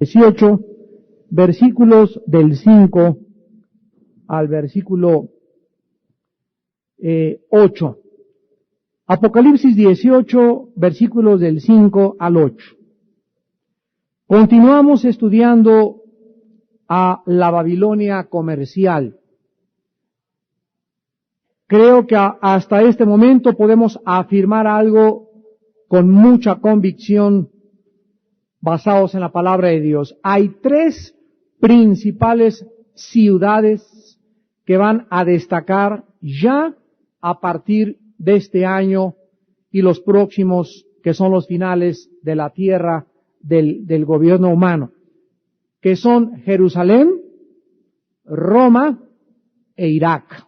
18, versículos del 5 al versículo 8. Apocalipsis 18, versículos del 5 al 8. Continuamos estudiando a la Babilonia comercial. Creo que hasta este momento podemos afirmar algo con mucha convicción basados en la palabra de Dios. Hay tres principales ciudades que van a destacar ya a partir de este año y los próximos, que son los finales de la tierra del gobierno humano, que son Jerusalén, Roma e Irak.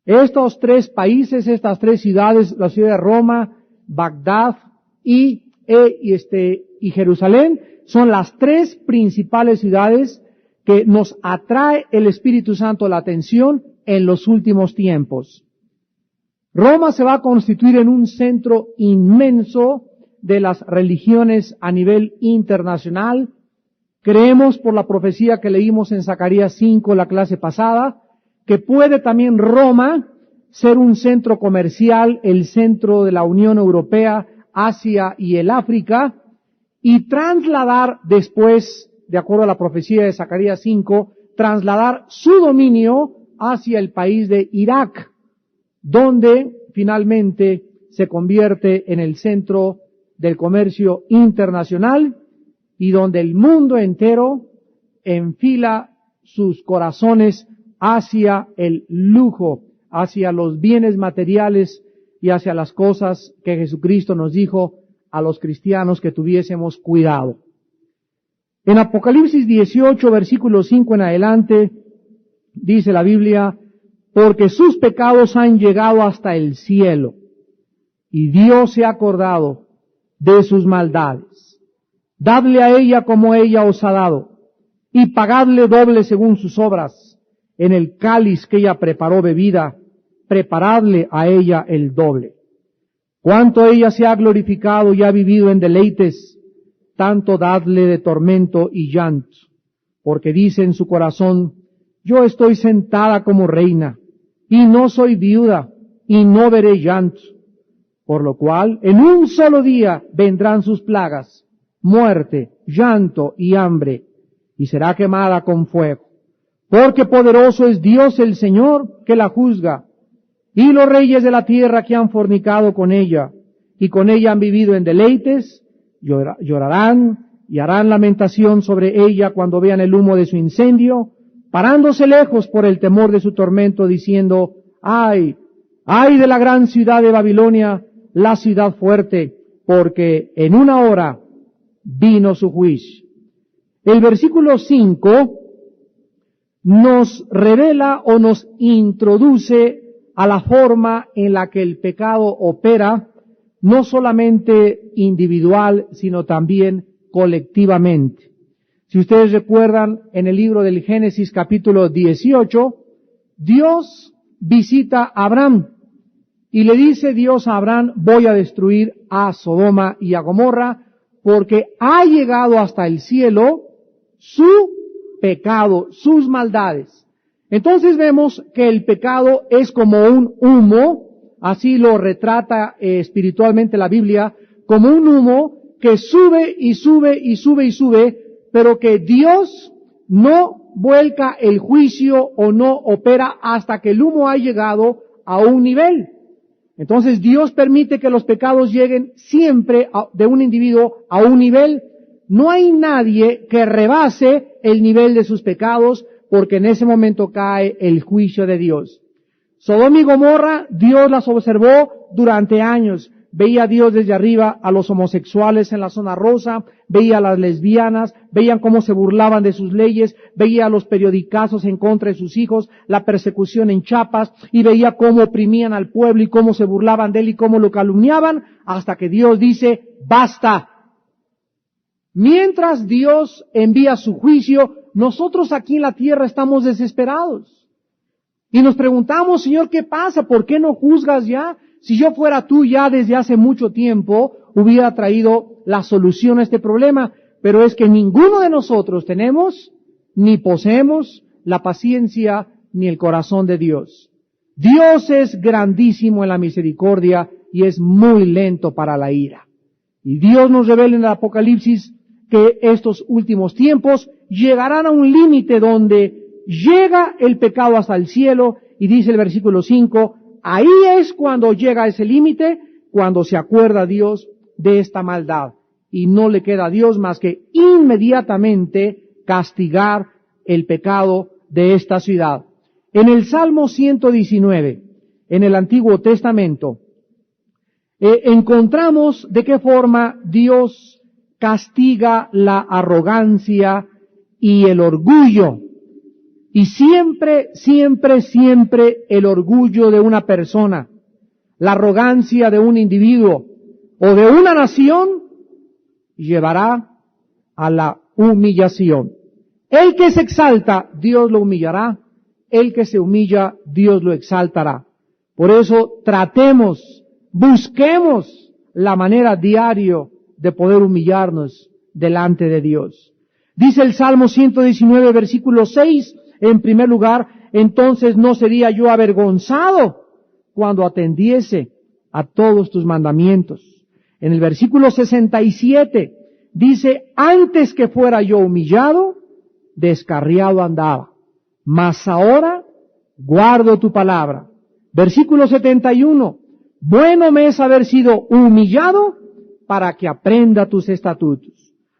Estos tres países, estas tres ciudades, la ciudad de Roma, Bagdad y Jerusalén, son las tres principales ciudades que nos atrae el Espíritu Santo la atención en los últimos tiempos. Roma se va a constituir en un centro inmenso de las religiones a nivel internacional. Creemos, por la profecía que leímos en Zacarías 5, la clase pasada, que puede también Roma ser un centro comercial, el centro de la Unión Europea, Asia y el África, y trasladar después, de acuerdo a la profecía de Zacarías 5, trasladar su dominio hacia el país de Irak, donde finalmente se convierte en el centro del comercio internacional y donde el mundo entero enfila sus corazones hacia el lujo, hacia los bienes materiales y hacia las cosas que Jesucristo nos dijo a los cristianos que tuviésemos cuidado. En Apocalipsis 18, versículo 5 en adelante, dice la Biblia: porque sus pecados han llegado hasta el cielo, y Dios se ha acordado de sus maldades. Dadle a ella como ella os ha dado, y pagadle doble según sus obras. En el cáliz que ella preparó bebida, preparadle a ella el doble. Cuanto ella se ha glorificado y ha vivido en deleites, tanto dadle de tormento y llanto, porque dice en su corazón: yo estoy sentada como reina, y no soy viuda, y no veré llanto. Por lo cual, en un solo día vendrán sus plagas, muerte, llanto y hambre, y será quemada con fuego. Porque poderoso es Dios el Señor que la juzga, y los reyes de la tierra que han fornicado con ella, y con ella han vivido en deleites, llorarán y harán lamentación sobre ella cuando vean el humo de su incendio, parándose lejos por el temor de su tormento, diciendo: ¡ay! ¡Ay de la gran ciudad de Babilonia, la ciudad fuerte! Porque en una hora vino su juicio. El versículo 5 nos revela o nos introduce a la forma en la que el pecado opera, no solamente individual, sino también colectivamente. Si ustedes recuerdan, en el libro del Génesis capítulo 18, Dios visita a Abraham y le dice Dios a Abraham: voy a destruir a Sodoma y a Gomorra porque ha llegado hasta el cielo su pecado, sus maldades. Entonces vemos que el pecado es como un humo, así lo retrata espiritualmente la Biblia, como un humo que sube y sube y sube y sube, pero que Dios no vuelca el juicio o no opera hasta que el humo ha llegado a un nivel. Entonces Dios permite que los pecados lleguen siempre de un individuo a un nivel. No hay nadie que rebase el nivel de sus pecados, porque en ese momento cae el juicio de Dios. Sodoma y Gomorra, Dios las observó durante años. Veía a Dios desde arriba a los homosexuales en la zona rosa, veía a las lesbianas, veían cómo se burlaban de sus leyes, veía a los periodicazos en contra de sus hijos, la persecución en Chiapas, y veía cómo oprimían al pueblo y cómo se burlaban de él y cómo lo calumniaban, hasta que Dios dice: ¡basta! Mientras Dios envía su juicio, nosotros aquí en la tierra estamos desesperados. Y nos preguntamos: Señor, ¿qué pasa? ¿Por qué no juzgas ya? Si yo fuera tú, ya desde hace mucho tiempo hubiera traído la solución a este problema. pero es que ninguno de nosotros tenemos ni poseemos la paciencia ni el corazón de Dios. Dios es grandísimo en la misericordia y es muy lento para la ira. Y Dios nos revela en el Apocalipsis que estos últimos tiempos llegarán a un límite donde llega el pecado hasta el cielo, y dice el versículo 5, ahí es cuando llega ese límite, cuando se acuerda Dios de esta maldad, y no le queda a Dios más que inmediatamente castigar el pecado de esta ciudad. En el Salmo 119, en el Antiguo Testamento, encontramos de qué forma Dios castiga la arrogancia y el orgullo. Y siempre el orgullo de una persona, la arrogancia de un individuo o de una nación llevará a la humillación. El que se exalta, Dios lo humillará. El que se humilla, Dios lo exaltará. Por eso busquemos la manera diario de poder humillarnos delante de Dios. Dice el Salmo 119, versículo 6, en primer lugar, entonces no sería yo avergonzado cuando atendiese a todos tus mandamientos. En el versículo 67 dice, antes que fuera yo humillado, descarriado andaba, mas ahora guardo tu palabra. Versículo 71, bueno me es haber sido humillado para que aprenda tus estatutos.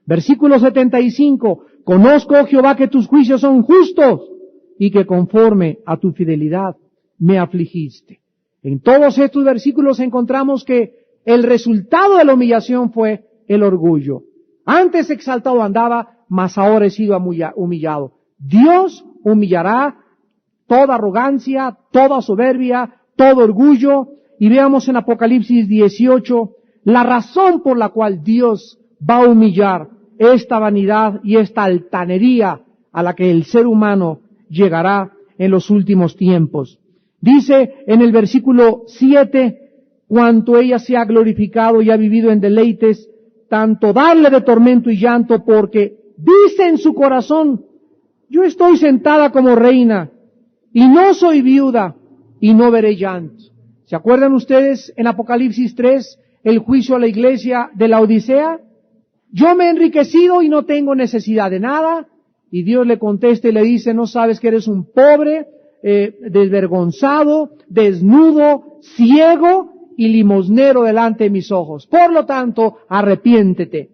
Versículo 75, conozco, oh Jehová, que tus juicios son justos y que conforme a tu fidelidad me afligiste. En todos estos versículos encontramos que el resultado de la humillación fue el orgullo. Antes exaltado andaba, mas ahora he sido humillado. Dios humillará toda arrogancia, toda soberbia, todo orgullo. Y veamos en Apocalipsis 18 la razón por la cual Dios va a humillar esta vanidad y esta altanería a la que el ser humano llegará en los últimos tiempos. Dice en el versículo 7, cuanto ella se ha glorificado y ha vivido en deleites, tanto darle de tormento y llanto, porque dice en su corazón, yo estoy sentada como reina, y no soy viuda, y no veré llanto. ¿Se acuerdan ustedes en Apocalipsis 3, el juicio a la iglesia de la Odisea? Yo me he enriquecido y no tengo necesidad de nada. Y Dios le contesta y le dice, no sabes que eres un pobre, desvergonzado, desnudo, ciego y limosnero delante de mis ojos. Por lo tanto, arrepiéntete.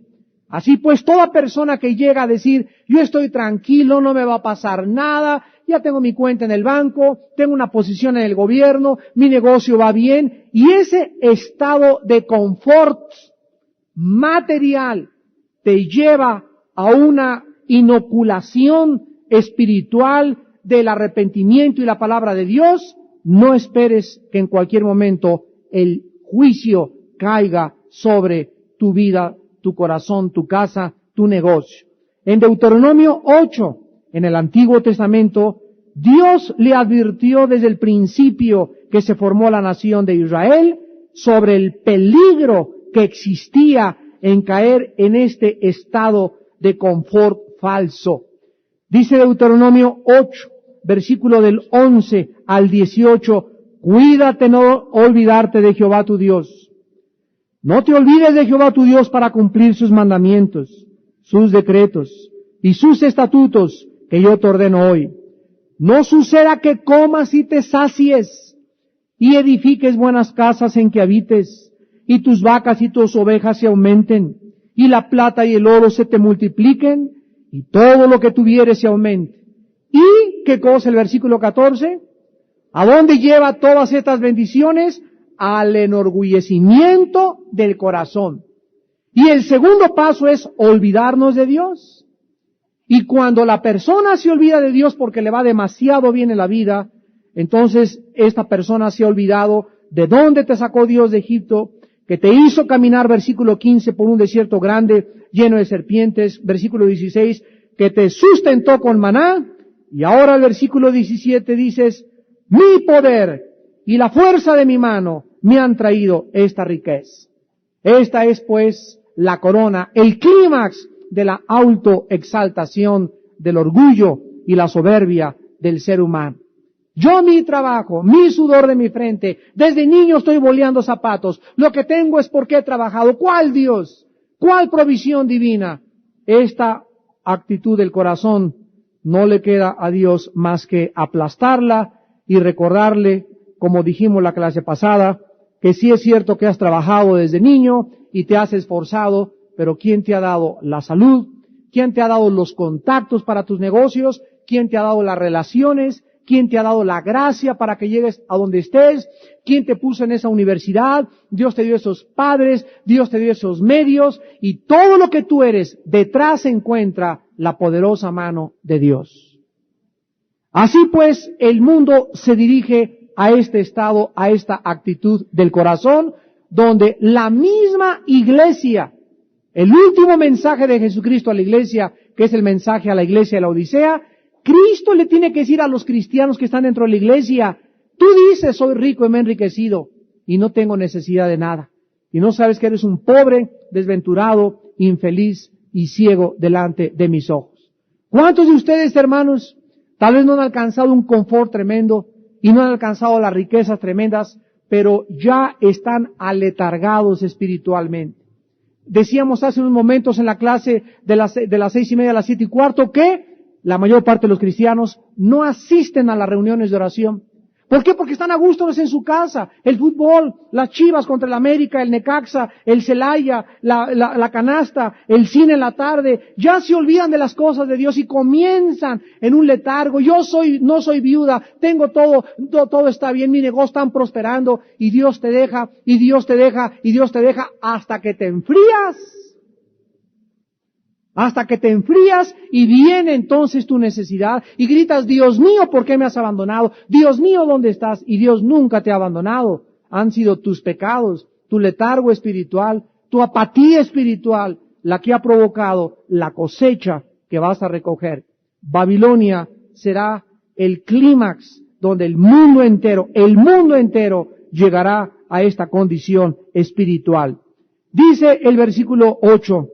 Así pues, toda persona que llega a decir, yo estoy tranquilo, no me va a pasar nada, ya tengo mi cuenta en el banco, tengo una posición en el gobierno, mi negocio va bien, y ese estado de confort material te lleva a una inoculación espiritual del arrepentimiento y la palabra de Dios, no esperes que en cualquier momento el juicio caiga sobre tu vida, tu corazón, tu casa, tu negocio. En Deuteronomio 8, en el Antiguo Testamento, Dios le advirtió desde el principio que se formó la nación de Israel sobre el peligro que existía en caer en este estado de confort falso. Dice Deuteronomio 8, versículo del 11 al 18, cuídate no olvidarte de Jehová tu Dios. No te olvides de Jehová tu Dios para cumplir sus mandamientos, sus decretos y sus estatutos que yo te ordeno hoy. No suceda que comas y te sacies y edifiques buenas casas en que habites, y tus vacas y tus ovejas se aumenten, y la plata y el oro se te multipliquen, y todo lo que tuvieres se aumente. ¿Y qué cosa el versículo 14? ¿A dónde lleva todas estas bendiciones? Al enorgullecimiento del corazón. Y el segundo paso es olvidarnos de Dios. Y cuando la persona se olvida de Dios porque le va demasiado bien en la vida, entonces esta persona se ha olvidado de dónde te sacó Dios de Egipto, que te hizo caminar, versículo 15, por un desierto grande, lleno de serpientes, versículo 16, que te sustentó con maná, y ahora el versículo 17 dices, mi poder y la fuerza de mi mano me han traído esta riqueza. Esta es pues la corona, el clímax de la autoexaltación, del orgullo y la soberbia del ser humano. Yo mi trabajo, mi sudor de mi frente, desde niño estoy boleando zapatos, lo que tengo es porque he trabajado. ¿Cuál Dios? ¿Cuál provisión divina? Esta actitud del corazón no le queda a Dios más que aplastarla y recordarle, como dijimos la clase pasada, que sí es cierto que has trabajado desde niño y te has esforzado, pero ¿quién te ha dado la salud? ¿Quién te ha dado los contactos para tus negocios? ¿Quién te ha dado las relaciones? ¿Quién te ha dado la gracia para que llegues a donde estés? ¿Quién te puso en esa universidad? Dios te dio esos padres, Dios te dio esos medios, y todo lo que tú eres, detrás se encuentra la poderosa mano de Dios. Así pues, el mundo se dirige a este estado, a esta actitud del corazón, donde la misma iglesia, el último mensaje de Jesucristo a la iglesia, que es el mensaje a la iglesia de la Odisea, Cristo le tiene que decir a los cristianos que están dentro de la iglesia, tú dices, soy rico y me he enriquecido y no tengo necesidad de nada. Y no sabes que eres un pobre, desventurado, infeliz y ciego delante de mis ojos. ¿Cuántos de ustedes, hermanos, tal vez no han alcanzado un confort tremendo y no han alcanzado las riquezas tremendas, pero ya están aletargados espiritualmente? Decíamos hace unos momentos en la clase de las 6:30 a las 7:15 que la mayor parte de los cristianos no asisten a las reuniones de oración. ¿Por qué? Porque están a gusto en su casa. El fútbol, las Chivas contra el América, el Necaxa, el Celaya, la canasta, el cine en la tarde. Ya se olvidan de las cosas de Dios y comienzan en un letargo. No soy viuda, tengo todo está bien, mi negocio está prosperando, y Dios te deja, y Dios te deja, y Dios te deja hasta que te enfrías. Hasta que te enfrías y viene entonces tu necesidad y gritas, Dios mío, ¿por qué me has abandonado? Dios mío, ¿dónde estás? Y Dios nunca te ha abandonado. Han sido tus pecados, tu letargo espiritual, tu apatía espiritual, la que ha provocado la cosecha que vas a recoger. Babilonia será el clímax donde el mundo entero llegará a esta condición espiritual. Dice el versículo 8,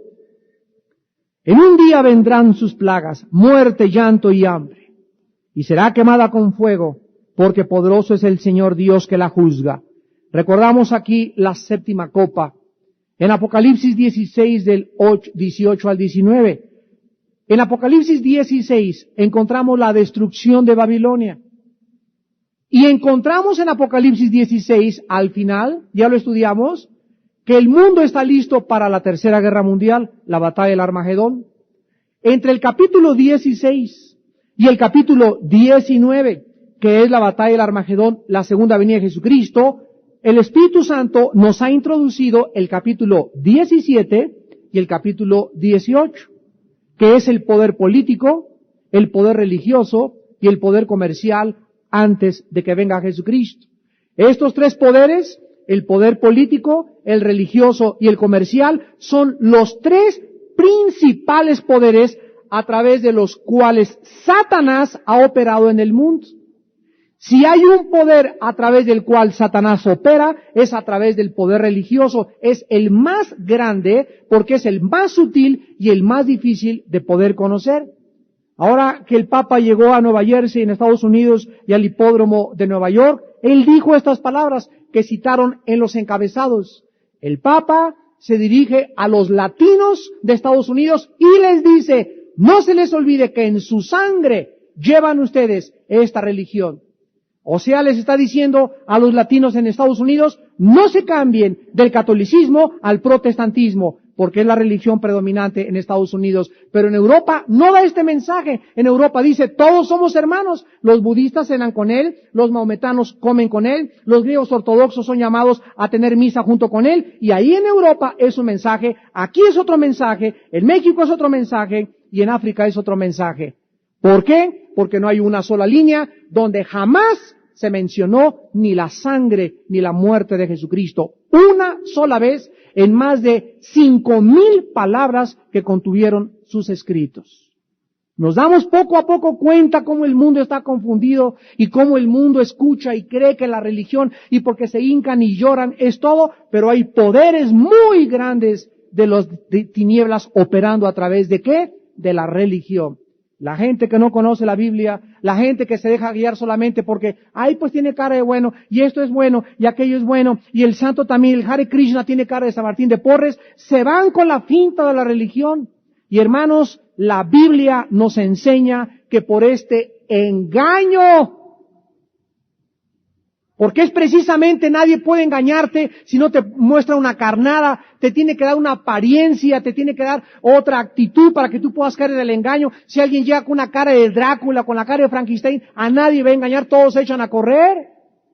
en un día vendrán sus plagas, muerte, llanto y hambre, y será quemada con fuego, porque poderoso es el Señor Dios que la juzga. Recordamos aquí la séptima copa, en Apocalipsis 16 del 18 al 19. En Apocalipsis 16 encontramos la destrucción de Babilonia. Y encontramos en Apocalipsis 16, al final, ya lo estudiamos, que el mundo está listo para la tercera guerra mundial, la batalla del Armagedón. Entre el capítulo 16 y el capítulo 19, que es la batalla del Armagedón, la segunda venida de Jesucristo, el Espíritu Santo nos ha introducido el capítulo 17 y el capítulo 18, que es el poder político, el poder religioso y el poder comercial antes de que venga Jesucristo. Estos tres poderes, el poder político, el religioso y el comercial, son los tres principales poderes a través de los cuales Satanás ha operado en el mundo. Si hay un poder a través del cual Satanás opera, es a través del poder religioso. Es el más grande porque es el más sutil y el más difícil de poder conocer. Ahora que el Papa llegó a Nueva Jersey, en Estados Unidos, y al hipódromo de Nueva York, él dijo estas palabras que citaron en los encabezados. El Papa se dirige a los latinos de Estados Unidos y les dice, no se les olvide que en su sangre llevan ustedes esta religión. O sea, les está diciendo a los latinos en Estados Unidos, no se cambien del catolicismo al protestantismo, porque es la religión predominante en Estados Unidos. Pero en Europa no da este mensaje. En Europa dice, todos somos hermanos. Los budistas cenan con él, los maometanos comen con él, los griegos ortodoxos son llamados a tener misa junto con él. Y ahí en Europa es un mensaje, aquí es otro mensaje, en México es otro mensaje y en África es otro mensaje. ¿Por qué? Porque no hay una sola línea donde jamás se mencionó ni la sangre ni la muerte de Jesucristo. Una sola vez en más de 5,000 palabras que contuvieron sus escritos. Nos damos poco a poco cuenta cómo el mundo está confundido y cómo el mundo escucha y cree que la religión y porque se hincan y lloran es todo, pero hay poderes muy grandes de las tinieblas operando a través de ¿qué? De la religión. La gente que no conoce la Biblia, la gente que se deja guiar solamente porque, ay, pues tiene cara de bueno, y esto es bueno, y aquello es bueno, y el santo también, el Hare Krishna tiene cara de San Martín de Porres, se van con la finta de la religión. Y hermanos, la Biblia nos enseña que por este engaño, porque es precisamente nadie puede engañarte si no te muestra una carnada, te tiene que dar una apariencia, te tiene que dar otra actitud para que tú puedas caer en el engaño. Si alguien llega con una cara de Drácula, con la cara de Frankenstein, a nadie va a engañar, todos se echan a correr.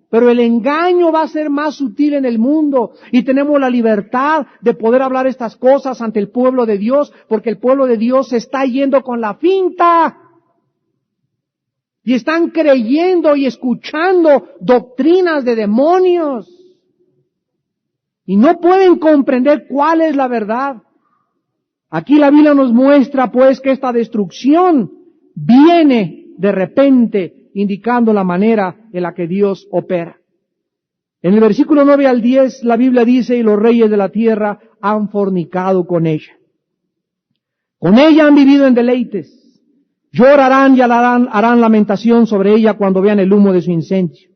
Pero el engaño va a ser más sutil en el mundo y tenemos la libertad de poder hablar estas cosas ante el pueblo de Dios, porque el pueblo de Dios se está yendo con la finta. Y están creyendo y escuchando doctrinas de demonios. Y no pueden comprender cuál es la verdad. Aquí la Biblia nos muestra pues que esta destrucción viene de repente, indicando la manera en la que Dios opera. En el versículo 9 al 10 la Biblia dice, y los reyes de la tierra han fornicado con ella. Con ella han vivido en deleites. Llorarán y harán lamentación sobre ella cuando vean el humo de su incendio,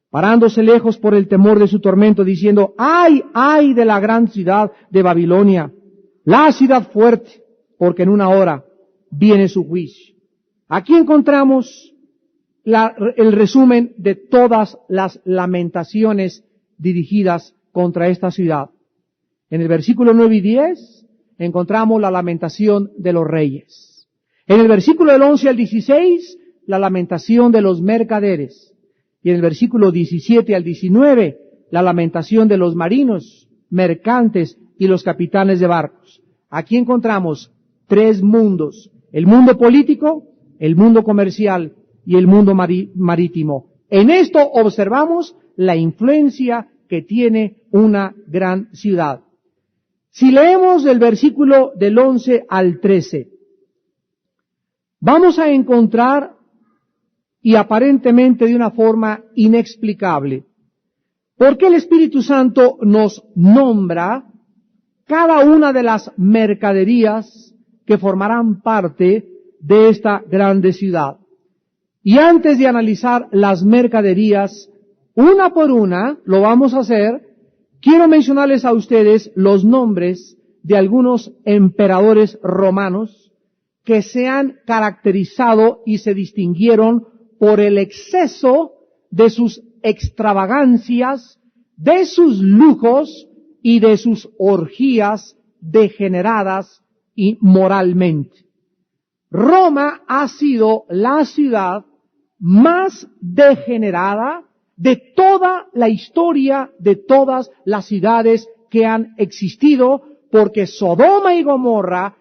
parándose lejos por el temor de su tormento, diciendo, ¡ay, ay de la gran ciudad de Babilonia, la ciudad fuerte, porque en una hora viene su juicio! Aquí encontramos el resumen de todas las lamentaciones dirigidas contra esta ciudad. En el versículo 9 y 10 encontramos la lamentación de los reyes. En el versículo del 11 al 16, la lamentación de los mercaderes. Y en el versículo 17 al 19, la lamentación de los marinos, mercantes y los capitanes de barcos. Aquí encontramos tres mundos: el mundo político, el mundo comercial y el mundo marítimo. En esto observamos la influencia que tiene una gran ciudad. Si leemos el versículo del 11 al 13, vamos a encontrar, y aparentemente de una forma inexplicable, por qué el Espíritu Santo nos nombra cada una de las mercaderías que formarán parte de esta grande ciudad. Y antes de analizar las mercaderías, una por una, lo vamos a hacer, quiero mencionarles a ustedes los nombres de algunos emperadores romanos que se han caracterizado y se distinguieron por el exceso de sus extravagancias, de sus lujos y de sus orgías degeneradas y moralmente. Roma ha sido la ciudad más degenerada de toda la historia de todas las ciudades que han existido, porque Sodoma y Gomorra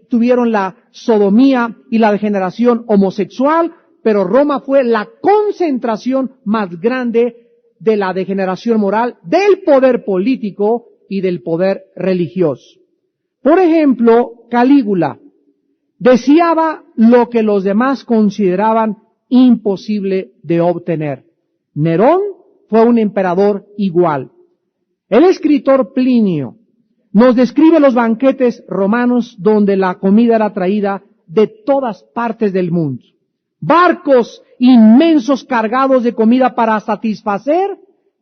tuvieron la sodomía y la degeneración homosexual, pero Roma fue la concentración más grande de la degeneración moral, del poder político y del poder religioso. Por ejemplo, Calígula deseaba lo que los demás consideraban imposible de obtener. Nerón fue un emperador igual. El escritor Plinio nos describe los banquetes romanos donde la comida era traída de todas partes del mundo. Barcos inmensos cargados de comida para satisfacer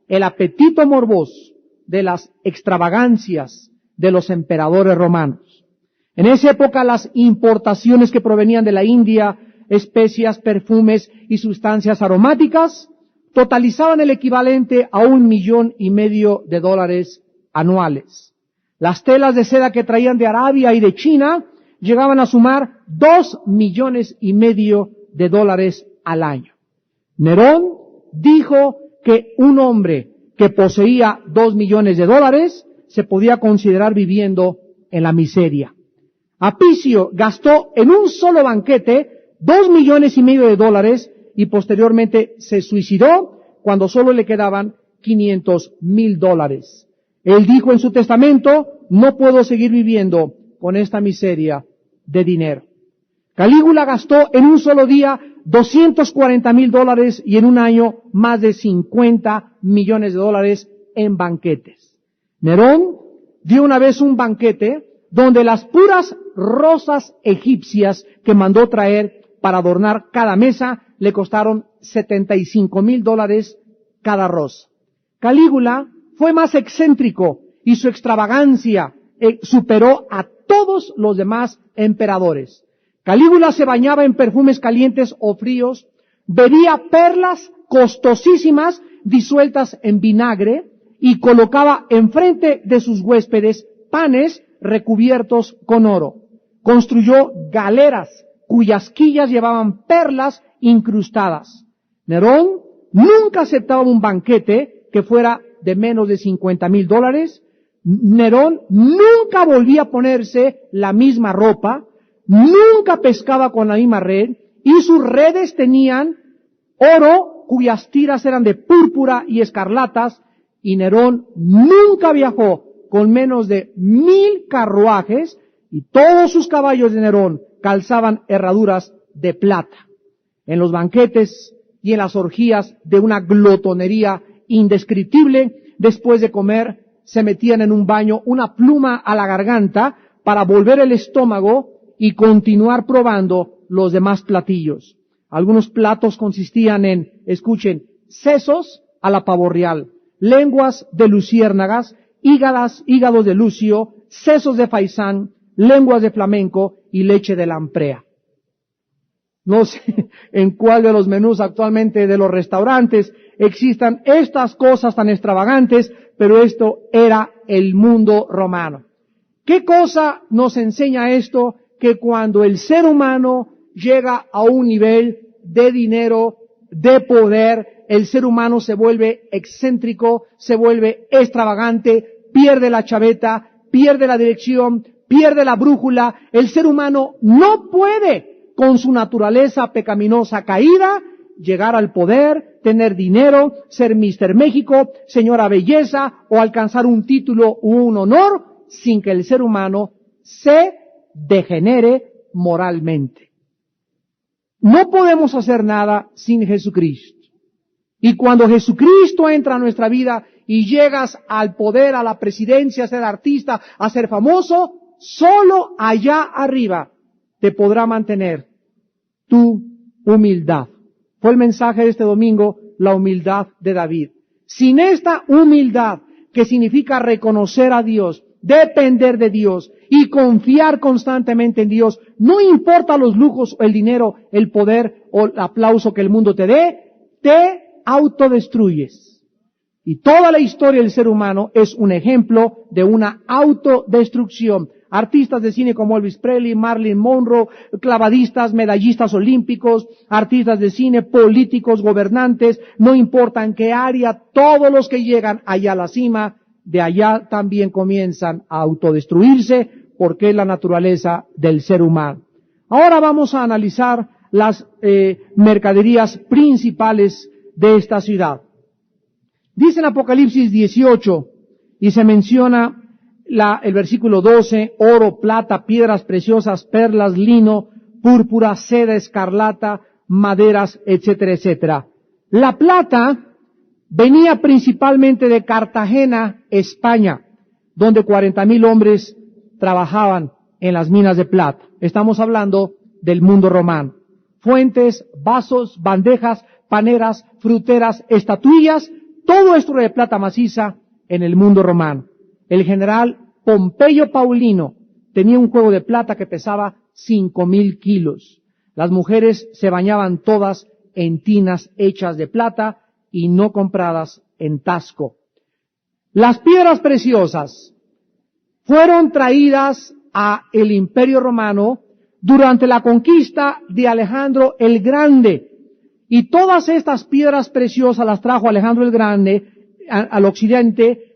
el apetito morboso de las extravagancias de los emperadores romanos. En esa época las importaciones que provenían de la India, especias, perfumes y sustancias aromáticas, totalizaban el equivalente a $1,5 millones anuales. Las telas de seda que traían de Arabia y de China llegaban a sumar $2,5 millones al año. Nerón dijo que un hombre que poseía $2 millones se podía considerar viviendo en la miseria. Apicio gastó en un solo banquete $2,5 millones y posteriormente se suicidó cuando solo le quedaban $500,000. Él dijo en su testamento, no puedo seguir viviendo con esta miseria de dinero. Calígula gastó en un solo día $240,000 y en un año más de $50 millones en banquetes. Nerón dio una vez un banquete donde las puras rosas egipcias que mandó traer para adornar cada mesa le costaron $75,000 cada rosa. Calígula fue más excéntrico y su extravagancia superó a todos los demás emperadores. Calígula se bañaba en perfumes calientes o fríos, bebía perlas costosísimas disueltas en vinagre y colocaba enfrente de sus huéspedes panes recubiertos con oro. Construyó galeras cuyas quillas llevaban perlas incrustadas. Nerón nunca aceptaba un banquete que fuera de menos de $50,000. Nerón nunca volvía a ponerse la misma ropa, nunca pescaba con la misma red, y sus redes tenían oro cuyas tiras eran de púrpura y escarlatas, y Nerón nunca viajó con menos de 1,000 carruajes, y todos sus caballos de Nerón calzaban herraduras de plata. En los banquetes y en las orgías de una glotonería indescriptible, después de comer, se metían en un baño una pluma a la garganta para volver el estómago y continuar probando los demás platillos. Algunos platos consistían en, escuchen, sesos a la pavo real, lenguas de luciérnagas, hígados de lucio, sesos de faisán, lenguas de flamenco y leche de lamprea. No sé en cuál de los menús actualmente de los restaurantes existan estas cosas tan extravagantes, pero esto era el mundo romano. ¿Qué cosa nos enseña esto? Que cuando el ser humano llega a un nivel de dinero, de poder, el ser humano se vuelve excéntrico, se vuelve extravagante, pierde la chaveta, pierde la dirección, pierde la brújula. El ser humano no puede, con su naturaleza pecaminosa caída, llegar al poder, tener dinero, ser Mr. México, señora belleza o alcanzar un título u un honor sin que el ser humano se degenere moralmente. No podemos hacer nada sin Jesucristo. Y cuando Jesucristo entra a nuestra vida y llegas al poder, a la presidencia, a ser artista, a ser famoso, solo allá arriba te podrá mantener tu humildad. Fue el mensaje de este domingo, la humildad de David. Sin esta humildad, que significa reconocer a Dios, depender de Dios y confiar constantemente en Dios, no importa los lujos, el dinero, el poder o el aplauso que el mundo te dé, te autodestruyes. Y toda la historia del ser humano es un ejemplo de una autodestrucción. Artistas de cine como Elvis Presley, Marilyn Monroe, clavadistas, medallistas olímpicos, artistas de cine, políticos, gobernantes, no importa en qué área, todos los que llegan allá a la cima, de allá también comienzan a autodestruirse, porque es la naturaleza del ser humano. Ahora vamos a analizar las mercaderías principales de esta ciudad. Dice en Apocalipsis 18, y se menciona el versículo 12, oro, plata, piedras preciosas, perlas, lino, púrpura, seda, escarlata, maderas, etcétera, etcétera. La plata venía principalmente de Cartagena, España, donde 40,000 hombres trabajaban en las minas de plata. Estamos hablando del mundo romano. Fuentes, vasos, bandejas, paneras, fruteras, estatuillas, todo esto de plata maciza en el mundo romano. El general Pompeyo Paulino tenía un juego de plata que pesaba 5,000 kilos. Las mujeres se bañaban todas en tinas hechas de plata y no compradas en Tasco. Las piedras preciosas fueron traídas a el Imperio Romano durante la conquista de Alejandro el Grande. Y todas estas piedras preciosas las trajo Alejandro el Grande al occidente,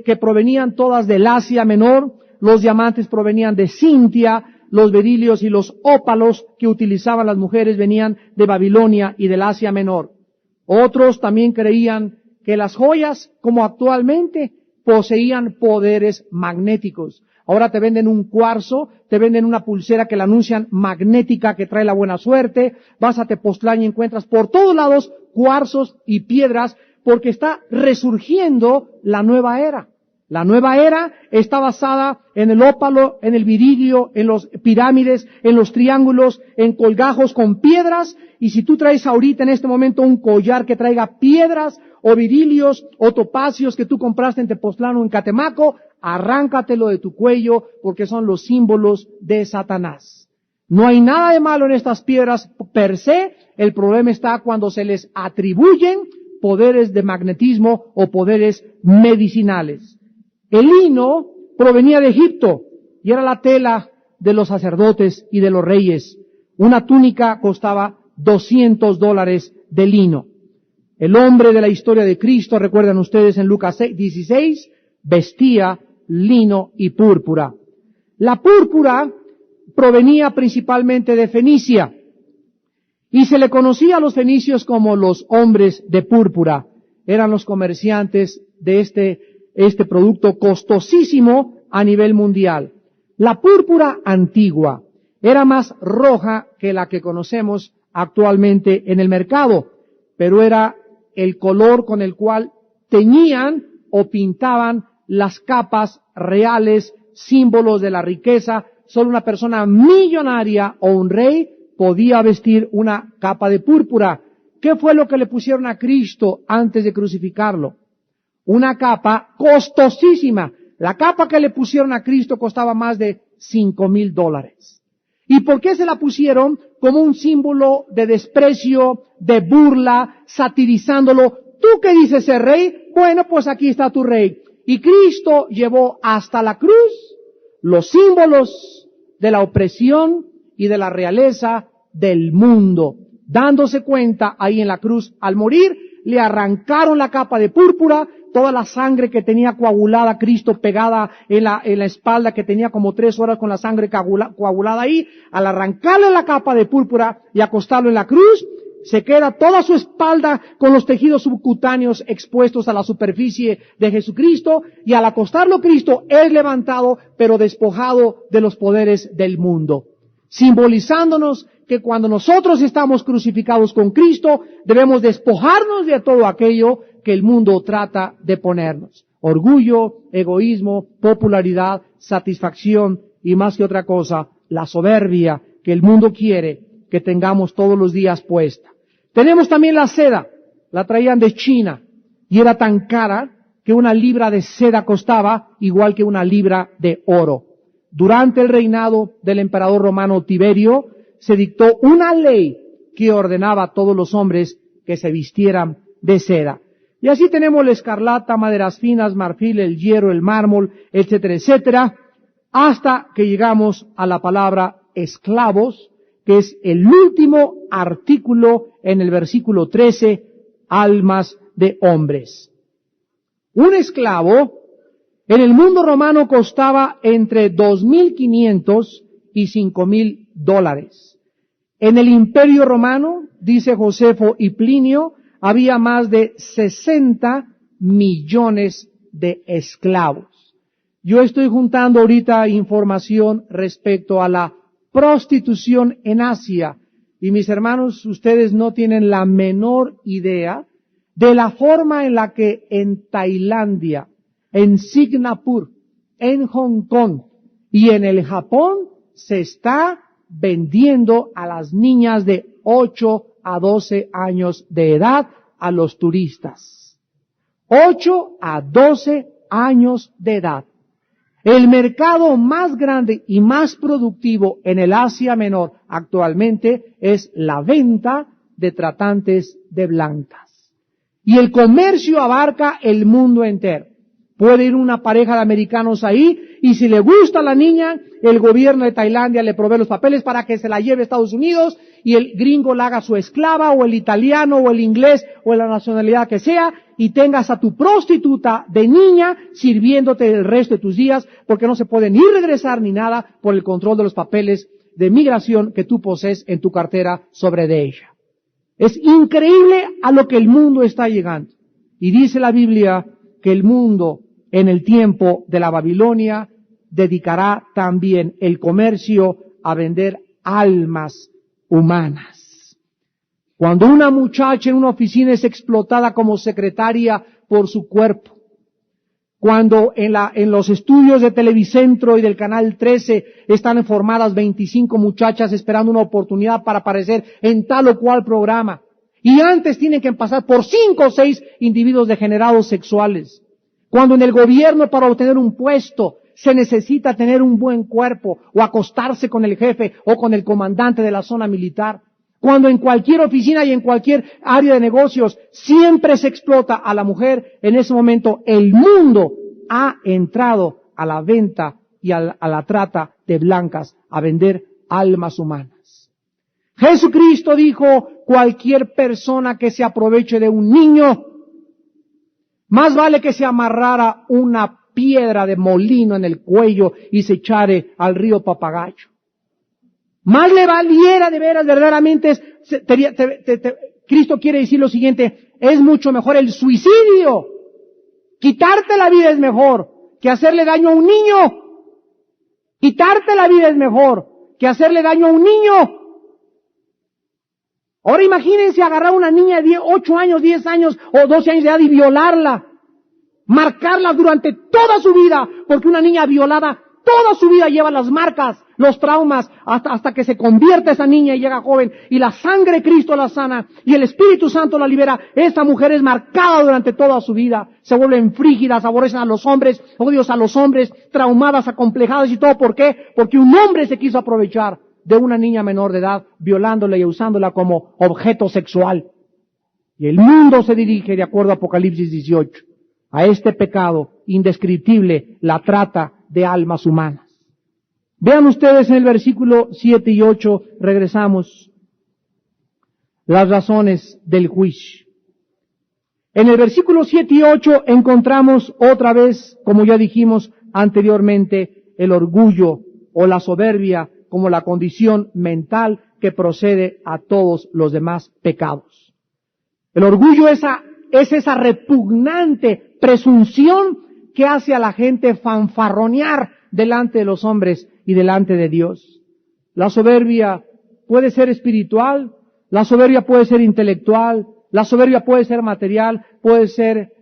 que provenían todas del Asia Menor. Los diamantes provenían de Cintia, los berilios y los ópalos que utilizaban las mujeres venían de Babilonia y del Asia Menor. Otros también creían que las joyas, como actualmente, poseían poderes magnéticos. Ahora te venden un cuarzo, te venden una pulsera que la anuncian magnética, que trae la buena suerte. Vas a Tepoztlán y encuentras por todos lados cuarzos y piedras, porque está resurgiendo la nueva era. La nueva era está basada en el ópalo, en el berilio, en los pirámides, en los triángulos, en colgajos con piedras. Y si tú traes ahorita en este momento un collar que traiga piedras o berilios o topacios que tú compraste en Tepoztlán o en Catemaco, arráncatelo de tu cuello porque son los símbolos de Satanás. No hay nada de malo en estas piedras per se. El problema está cuando se les atribuyen poderes de magnetismo o poderes medicinales. El lino provenía de Egipto y era la tela de los sacerdotes y de los reyes. Una túnica costaba $200 de lino. El hombre de la historia de Cristo, recuerdan ustedes en Lucas 16, vestía lino y púrpura. La púrpura provenía principalmente de Fenicia y se le conocía a los fenicios como los hombres de púrpura. Eran los comerciantes de este producto costosísimo a nivel mundial. La púrpura antigua era más roja que la que conocemos actualmente en el mercado, pero era el color con el cual teñían o pintaban las capas reales, símbolos de la riqueza. Solo una persona millonaria o un rey podía vestir una capa de púrpura. ¿Qué fue lo que le pusieron a Cristo antes de crucificarlo? Una capa costosísima. La capa que le pusieron a Cristo costaba más de $5,000. ¿Y por qué se la pusieron? Como un símbolo de desprecio, de burla, satirizándolo. ¿Tú qué dices ser rey? Bueno, pues aquí está tu rey. Y Cristo llevó hasta la cruz los símbolos de la opresión y de la realeza del mundo. Dándose cuenta ahí en la cruz, al morir, le arrancaron la capa de púrpura, toda la sangre que tenía coagulada Cristo pegada en la espalda, que tenía como 3 horas con la sangre coagulada ahí. Al arrancarle la capa de púrpura y acostarlo en la cruz, se queda toda su espalda con los tejidos subcutáneos expuestos a la superficie de Jesucristo, y al acostarlo Cristo es levantado, pero despojado de los poderes del mundo, simbolizándonos que cuando nosotros estamos crucificados con Cristo, debemos despojarnos de todo aquello que el mundo trata de ponernos. Orgullo, egoísmo, popularidad, satisfacción y más que otra cosa, la soberbia que el mundo quiere que tengamos todos los días puesta. Tenemos también la seda, la traían de China y era tan cara que una libra de seda costaba igual que una libra de oro. Durante el reinado del emperador romano Tiberio, se dictó una ley que ordenaba a todos los hombres que se vistieran de seda. Y así tenemos la escarlata, maderas finas, marfil, el hierro, el mármol, etcétera, etcétera, hasta que llegamos a la palabra esclavos, que es el último artículo en el versículo 13, almas de hombres. Un esclavo en el mundo romano costaba entre $2,500 y $5,000. En el Imperio Romano, dice Josefo y Plinio, había más de 60 millones de esclavos. Yo estoy juntando ahorita información respecto a la prostitución en Asia, y mis hermanos, ustedes no tienen la menor idea de la forma en la que en Tailandia, en Singapur, en Hong Kong y en el Japón se está vendiendo a las niñas de 8 a 12 años de edad a los turistas. 8 a 12 años de edad. El mercado más grande y más productivo en el Asia Menor actualmente es la venta de tratantes de blancas. Y el comercio abarca el mundo entero. Puede ir una pareja de americanos ahí, y si le gusta a la niña, el gobierno de Tailandia le provee los papeles para que se la lleve a Estados Unidos, y el gringo la haga su esclava, o el italiano, o el inglés, o la nacionalidad que sea, y tengas a tu prostituta de niña sirviéndote el resto de tus días, porque no se puede ni regresar ni nada por el control de los papeles de migración que tú posees en tu cartera sobre de ella. Es increíble a lo que el mundo está llegando. Y dice la Biblia que el mundo en el tiempo de la Babilonia dedicará también el comercio a vender almas humanas. Cuando una muchacha en una oficina es explotada como secretaria por su cuerpo, Cuando en los estudios de Televicentro y del Canal 13 están formadas 25 muchachas esperando una oportunidad para aparecer en tal o cual programa. Y antes tienen que pasar por 5 o 6 individuos degenerados sexuales. Cuando en el gobierno para obtener un puesto se necesita tener un buen cuerpo o acostarse con el jefe o con el comandante de la zona militar. Cuando en cualquier oficina y en cualquier área de negocios siempre se explota a la mujer, en ese momento el mundo ha entrado a la venta y a la trata de blancas, a vender almas humanas. Jesucristo dijo, cualquier persona que se aproveche de un niño, más vale que se amarrara una piedra de molino en el cuello y se echare al río Papagayo. Más le valiera de veras, verdaderamente, Cristo quiere decir lo siguiente, es mucho mejor el suicidio. Quitarte la vida es mejor que hacerle daño a un niño. Quitarte la vida es mejor que hacerle daño a un niño. Ahora imagínense agarrar a una niña de 8 años, 10 años o 12 años de edad y violarla. Marcarla durante toda su vida, porque una niña violada toda su vida lleva las marcas, los traumas, hasta que se convierte esa niña y llega joven, y la sangre de Cristo la sana, y el Espíritu Santo la libera. Esa mujer es marcada durante toda su vida, se vuelven frígidas, aborrecen a los hombres, odios a los hombres, traumadas, acomplejadas y todo. ¿Por qué? Porque un hombre se quiso aprovechar de una niña menor de edad, violándola y usándola como objeto sexual. Y el mundo se dirige, de acuerdo a Apocalipsis 18, a este pecado indescriptible, la trata de almas humanas. Vean ustedes en el versículo 7 y 8, regresamos, las razones del juicio. En el versículo 7 y 8 encontramos otra vez, como ya dijimos anteriormente, el orgullo o la soberbia como la condición mental que procede a todos los demás pecados. El orgullo es esa repugnante presunción que hace a la gente fanfarronear delante de los hombres y delante de Dios. La soberbia puede ser espiritual, la soberbia puede ser intelectual, la soberbia puede ser material, puede ser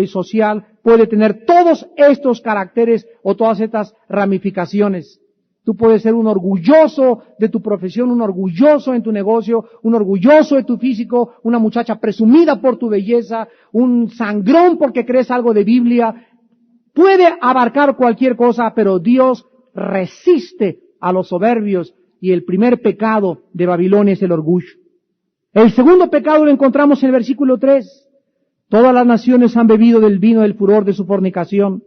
social, puede tener todos estos caracteres o todas estas ramificaciones. Tú puedes ser un orgulloso de tu profesión, un orgulloso en tu negocio, un orgulloso de tu físico, una muchacha presumida por tu belleza, un sangrón porque crees algo de Biblia. Puede abarcar cualquier cosa, pero Dios resiste a los soberbios, y el primer pecado de Babilonia es el orgullo. El segundo pecado lo encontramos en el versículo 3. Todas las naciones han bebido del vino del furor de su fornicación.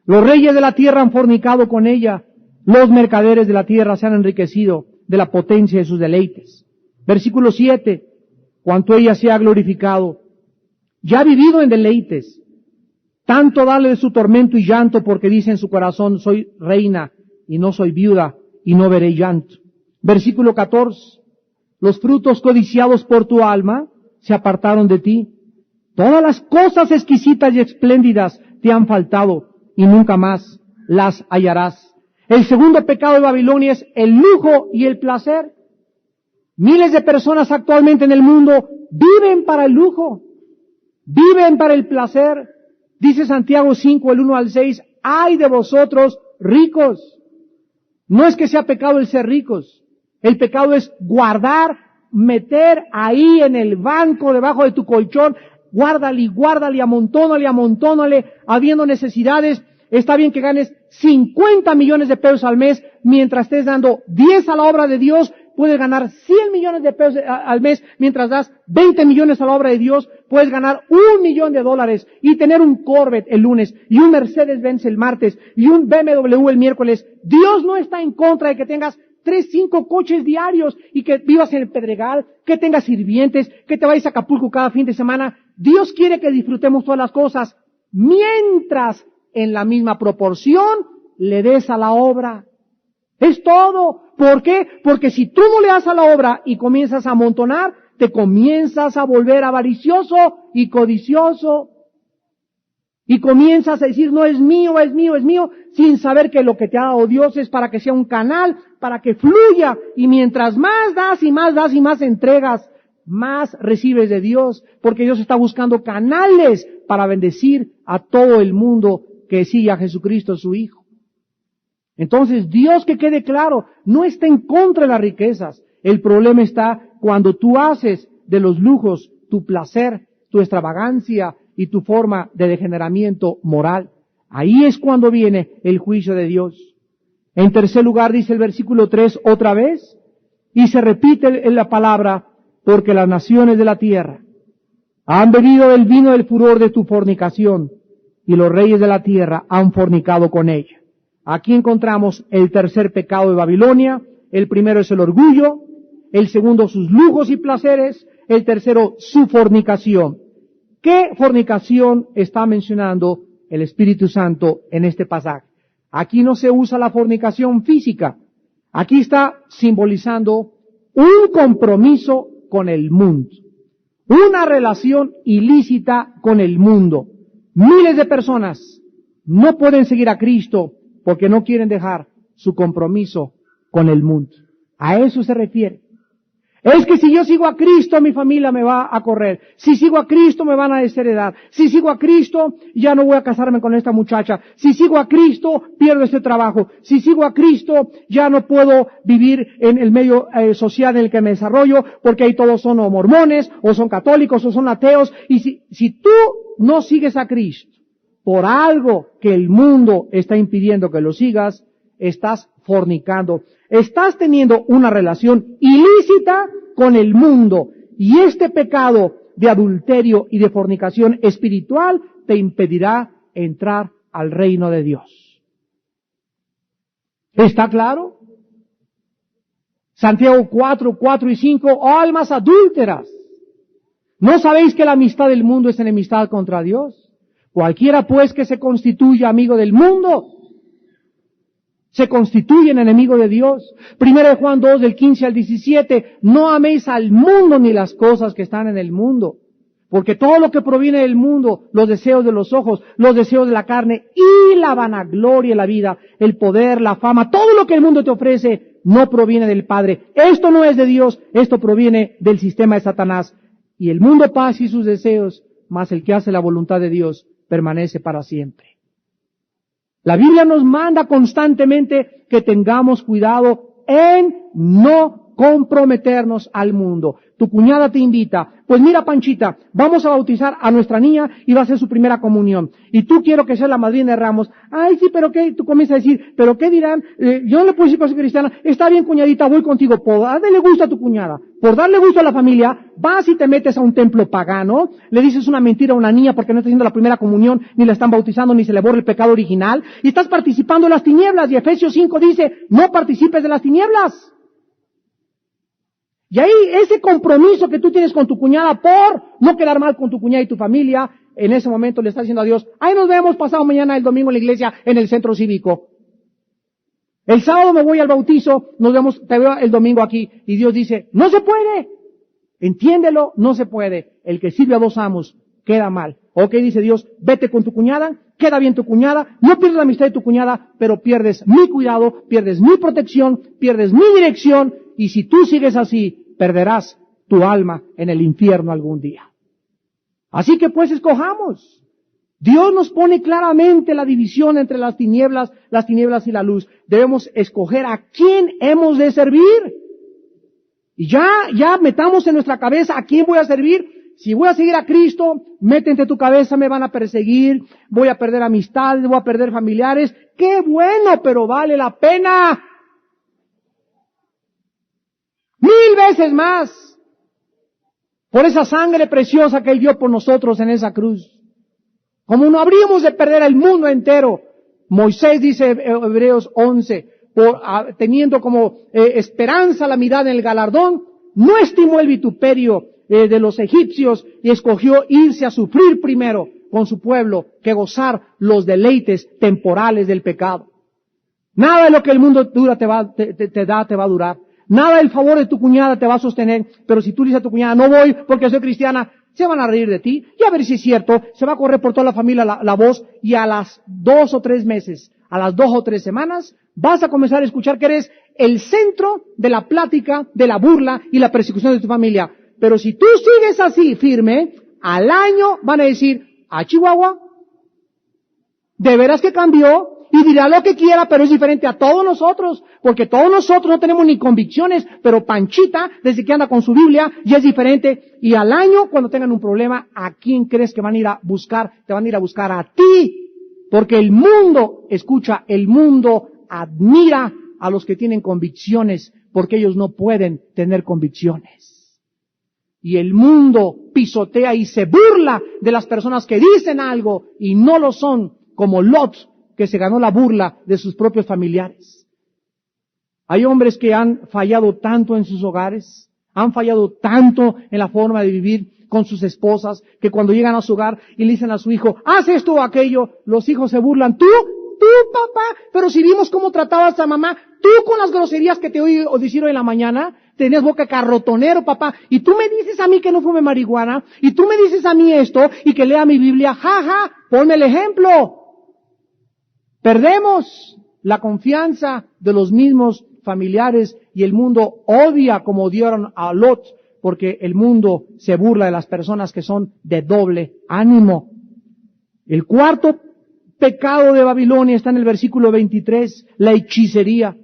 Los reyes de la tierra han fornicado con ella. Los mercaderes de la tierra se han enriquecido de la potencia de sus deleites. Versículo 7. Cuanto ella se ha glorificado, ya ha vivido en deleites. Tanto dale de su tormento y llanto, porque dice en su corazón, soy reina y no soy viuda y no veré llanto. Versículo 14. Los frutos codiciados por tu alma se apartaron de ti. Todas las cosas exquisitas y espléndidas te han faltado y nunca más las hallarás. El segundo pecado de Babilonia es el lujo y el placer. Miles de personas actualmente en el mundo viven para el lujo, viven para el placer. Dice Santiago 5, el 1 al 6, ¡ay de vosotros ricos! No es que sea pecado el ser ricos, el pecado es guardar, meter ahí en el banco, debajo de tu colchón, guárdale, amontónale, habiendo necesidades. Está bien que ganes 50 millones de pesos al mes, mientras estés dando 10 a la obra de Dios. Puedes ganar 100 millones de pesos al mes, mientras das 20 millones a la obra de Dios. Puedes ganar $1 millón y tener un Corvette el lunes, y un Mercedes-Benz el martes, y un BMW el miércoles. Dios no está en contra de que tengas 3, 5 coches diarios, y que vivas en el Pedregal, que tengas sirvientes, que te vayas a Acapulco cada fin de semana. Dios quiere que disfrutemos todas las cosas, mientras en la misma proporción le des a la obra. Es todo. ¿Por qué? Porque si tú no le das a la obra y comienzas a amontonar, te comienzas a volver avaricioso y codicioso. Y comienzas a decir, no, es mío, sin saber que lo que te ha dado Dios es para que sea un canal, para que fluya. Y mientras más das y más entregas, más recibes de Dios, porque Dios está buscando canales para bendecir a todo el mundo que sigue a Jesucristo, su Hijo. Entonces, Dios, que quede claro, no está en contra de las riquezas. El problema está cuando tú haces de los lujos tu placer, tu extravagancia y tu forma de degeneramiento moral. Ahí es cuando viene el juicio de Dios. En tercer lugar, dice el versículo 3 otra vez, y se repite en la palabra, porque las naciones de la tierra han bebido del vino del furor de tu fornicación, y los reyes de la tierra han fornicado con ella. Aquí encontramos el tercer pecado de Babilonia. El primero es el orgullo, el segundo sus lujos y placeres, el tercero su fornicación. ¿Qué fornicación está mencionando el Espíritu Santo en este pasaje? Aquí no se usa la fornicación física. Aquí está simbolizando un compromiso con el mundo, una relación ilícita con el mundo. Miles de personas no pueden seguir a Cristo porque no quieren dejar su compromiso con el mundo. A eso se refiere. Es que si yo sigo a Cristo, mi familia me va a correr. Si sigo a Cristo, me van a desheredar. Si sigo a Cristo, ya no voy a casarme con esta muchacha. Si sigo a Cristo, pierdo este trabajo. Si sigo a Cristo, ya no puedo vivir en el medio social en el que me desarrollo, porque ahí todos son o mormones, o son católicos, o son ateos. Y si tú no sigues a Cristo por algo que el mundo está impidiendo que lo sigas, estás fornicando. Estás teniendo una relación ilícita con el mundo, y este pecado de adulterio y de fornicación espiritual te impedirá entrar al reino de Dios. ¿Está claro? Santiago 4 y 5, oh almas adúlteras, ¿no sabéis que la amistad del mundo es enemistad contra Dios? Cualquiera pues que se constituya amigo del mundo se constituyen enemigo de Dios. 1 Juan 2, del 15 al 17, no améis al mundo ni las cosas que están en el mundo, porque todo lo que proviene del mundo, los deseos de los ojos, los deseos de la carne y la vanagloria de la vida, el poder, la fama, todo lo que el mundo te ofrece, no proviene del Padre. Esto no es de Dios, esto proviene del sistema de Satanás. Y el mundo pasa y sus deseos, mas el que hace la voluntad de Dios permanece para siempre. La Biblia nos manda constantemente que tengamos cuidado en no comprometernos al mundo. Tu cuñada te invita, pues mira Panchita, vamos a bautizar a nuestra niña y va a ser su primera comunión. Y tú quiero que sea la madrina de ramos. Ay, sí, pero ¿qué? Tú comienzas a decir, ¿pero qué dirán? Yo no le puedo decir que soy cristiana. Está bien, cuñadita, voy contigo. Por darle gusto a tu cuñada, por darle gusto a la familia, vas y te metes a un templo pagano, le dices una mentira a una niña porque no está haciendo la primera comunión, ni la están bautizando, ni se le borra el pecado original, y estás participando en las tinieblas. Y Efesios 5 dice, no participes de las tinieblas. Y ahí ese compromiso que tú tienes con tu cuñada por no quedar mal con tu cuñada y tu familia, en ese momento le estás diciendo a Dios, ahí nos vemos pasado mañana el domingo en la iglesia en el centro cívico. El sábado me voy al bautizo, nos vemos, te veo el domingo aquí. Y Dios dice, no se puede. Entiéndelo, no se puede. El que sirve a dos amos queda mal. Ok, dice Dios, vete con tu cuñada, queda bien tu cuñada, no pierdes la amistad de tu cuñada, pero pierdes mi cuidado, pierdes mi protección, pierdes mi dirección, y si tú sigues así, perderás tu alma en el infierno algún día. Así que pues escojamos. Dios nos pone claramente la división entre las tinieblas y la luz. Debemos escoger a quién hemos de servir. Y ya metamos en nuestra cabeza a quién voy a servir. Si voy a seguir a Cristo, mete entre tu cabeza, me van a perseguir, voy a perder amistades, voy a perder familiares. ¡Qué bueno! Pero vale la pena. 1000 veces más. Por esa sangre preciosa que Él dio por nosotros en esa cruz. Como no habríamos de perder el mundo entero. Moisés dice, Hebreos 11, teniendo como esperanza la mirada en el galardón, no estimó el vituperio de los egipcios y escogió irse a sufrir primero con su pueblo que gozar los deleites temporales del pecado. Nada de lo que el mundo dura te va a durar. Nada del favor de tu cuñada te va a sostener, pero si tú dices a tu cuñada, no voy porque soy cristiana, se van a reír de ti, y a ver si es cierto, se va a correr por toda la familia la voz, y a las 2 o 3 meses, a las 2 o 3 semanas, vas a comenzar a escuchar que eres el centro de la plática, de la burla y la persecución de tu familia. Pero si tú sigues así firme, al año van a decir, ah, Chihuahua, de veras que cambió, y dirá lo que quiera, pero es diferente a todos nosotros, porque todos nosotros no tenemos ni convicciones, pero Panchita, desde que anda con su Biblia, ya es diferente, y al año, cuando tengan un problema, ¿a quién crees que van a ir a buscar? Te van a ir a buscar a ti, porque el mundo, escucha, el mundo admira a los que tienen convicciones, porque ellos no pueden tener convicciones. Y el mundo pisotea y se burla de las personas que dicen algo y no lo son, como Lot, que se ganó la burla de sus propios familiares. Hay hombres que han fallado tanto en sus hogares, han fallado tanto en la forma de vivir con sus esposas, que cuando llegan a su hogar y le dicen a su hijo, haz esto o aquello, los hijos se burlan. Tú papá, pero si vimos cómo tratabas a mamá, tú con las groserías que te oí o decir hoy en la mañana, tenías boca carrotonero, papá, y tú me dices a mí que no fume marihuana, y tú me dices a mí esto, y que lea mi Biblia, jaja, ponme el ejemplo. Perdemos la confianza de los mismos familiares y el mundo odia como odiaron a Lot, porque el mundo se burla de las personas que son de doble ánimo. El cuarto pecado de Babilonia está en el versículo 23, la hechicería.